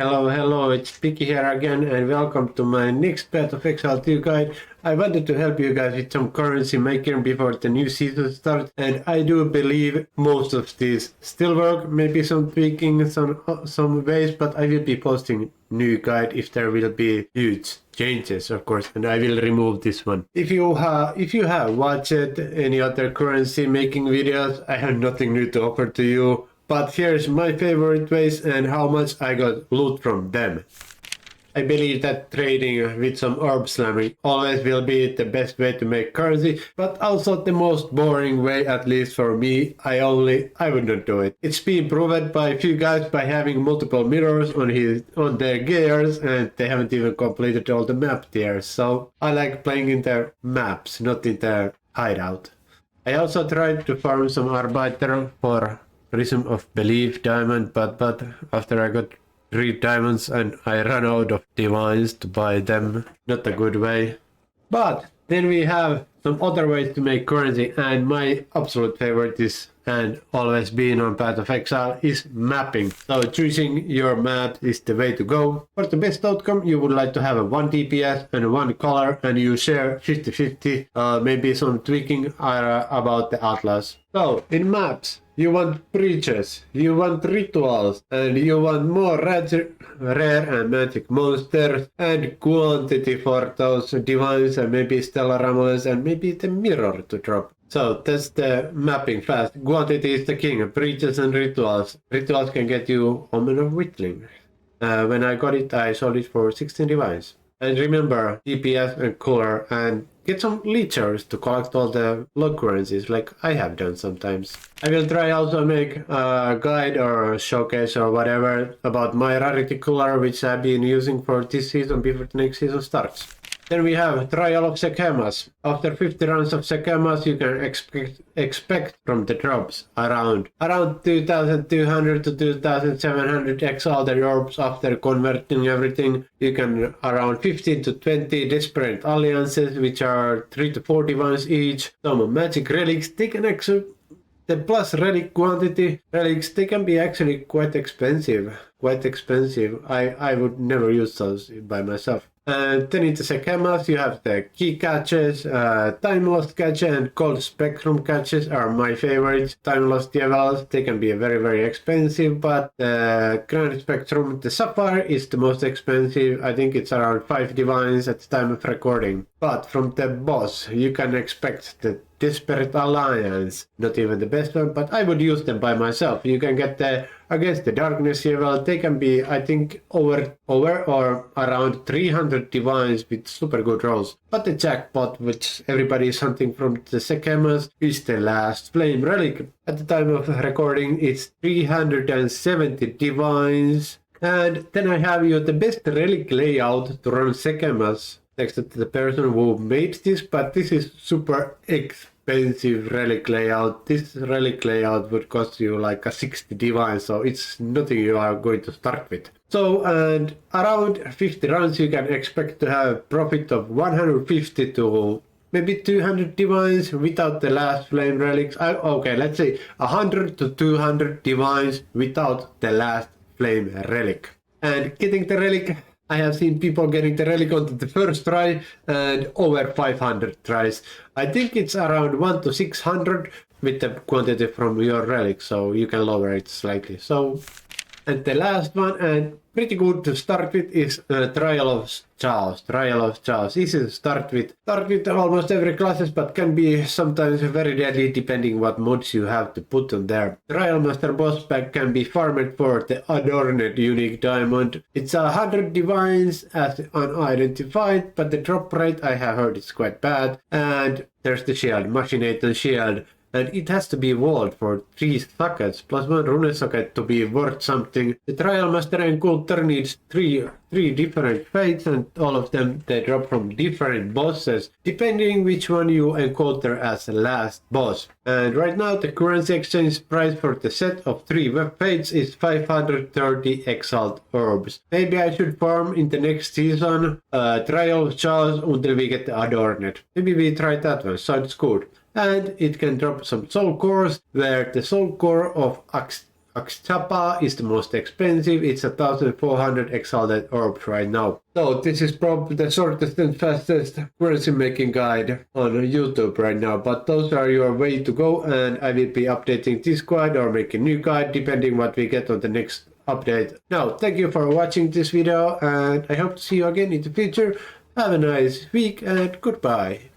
Hello, it's Picky here again, and welcome to my next Path of Exile 2 guide. I wanted to help you guys with some currency making before the new season starts, and I do believe most of these still work, maybe some tweaking, some ways, but I will be posting new guide if there will be huge changes, of course, and I will remove this one. If you have watched any other currency making videos, I have nothing new to offer to you. But here's my favorite ways and how much I got loot from them. I believe that trading with some orb slamming always will be the best way to make currency, but also the most boring way, at least for me. I would not do it. It's been proven by a few guys by having multiple mirrors on their gears, and they haven't even completed all the map tiers. So I like playing in their maps, not in their hideout. I also tried to farm some Arbiter for Prism of Belief diamond, but after I got 3 diamonds and I ran out of divines to buy them. Not a good way. But then we have some other ways to make currency, and my absolute favorite is, and always been on Path of Exile, is mapping. So choosing your map is the way to go. For the best outcome, you would like to have a 1 DPS and 1 color, and you share 50-50, maybe some tweaking about the atlas. So in maps, you want breaches, you want rituals, and you want more rare and magic monsters, and quantity for those divines, and maybe stellar amulets, and maybe the mirror to drop. So that's the mapping fast. Quantity is the king, breaches and rituals. Rituals can get you Omen of Whittling. When I got it, I sold it for 16 divines. And remember, DPS and color, and get some leechers to collect all the log currencies like I have done sometimes. I will try also make a guide or a showcase or whatever about my rarity color, which I've been using for this season before the next season starts. Then we have Trial of Sekhemas. After 50 runs of Sekhemas, you can expect from the drops around 2200 to 2700 exiled orbs after converting everything. You can around 15 to 20 desperate alliances, which are 3 to 4 divines each. Some magic relics. They can actually, the plus relic quantity relics, they can be actually quite expensive. I would never use those by myself. Then in the Sekhemas, you have the key catches, time lost catch and cold spectrum catches are my favorites. Time lost levels, they can be very expensive, but the grand spectrum, the sapphire, is the most expensive. I think it's around 5 divines at the time of recording. But from the boss, you can expect the Desperate Alliance, not even the best one, but I would use them by myself. You can get against the darkness level, they can be, I think, over or around 300 divines with super good rolls. But the jackpot, which everybody is hunting from the Sekhemas, is the last flame relic. At the time of recording, it's 370 divines. And then I have you the best relic layout to run Sekhemas. Next to the person who made this, but this is super expensive relic layout. This relic layout would cost you like a 60 divine, so it's nothing you are going to start with. So, and around 50 runs you can expect to have profit of 150 to maybe 200 divines without the last flame relics. Okay, let's say 100 to 200 divines without the last flame relic. And getting the relic, I have seen people getting the relic on the first try and over 500 tries. I think it's around 1 to 600 with the quantity from your relic, so you can lower it slightly. So, and the last one, and pretty good to start with, is Trial of Chooce. Easy to start with almost every classes, but can be sometimes very deadly depending what mods you have to put on there. Trialmaster boss pack can be farmed for the adorned unique diamond. It's 100 divines as unidentified, but the drop rate I have heard is quite bad. And there's the shield, Machinator shield. And it has to be walled for 3 sockets plus 1 rune socket to be worth something. The Trialmaster encounter needs 3 different fates, and all of them they drop from different bosses depending which one you encounter as the last boss. And right now the currency exchange price for the set of 3 web fates is 530 exiled orbs. Maybe I should farm in the next season Trial of Chooce until we get the adorned. Maybe we try that one, sounds good. And it can drop some soul cores, where the soul core of Chapa is the most expensive. It's 1,400 exalted orbs right now. So this is probably the shortest and fastest currency making guide on YouTube right now. But those are your way to go, and I will be updating this guide or making new guide depending what we get on the next update. Now, thank you for watching this video, and I hope to see you again in the future. Have a nice week and goodbye.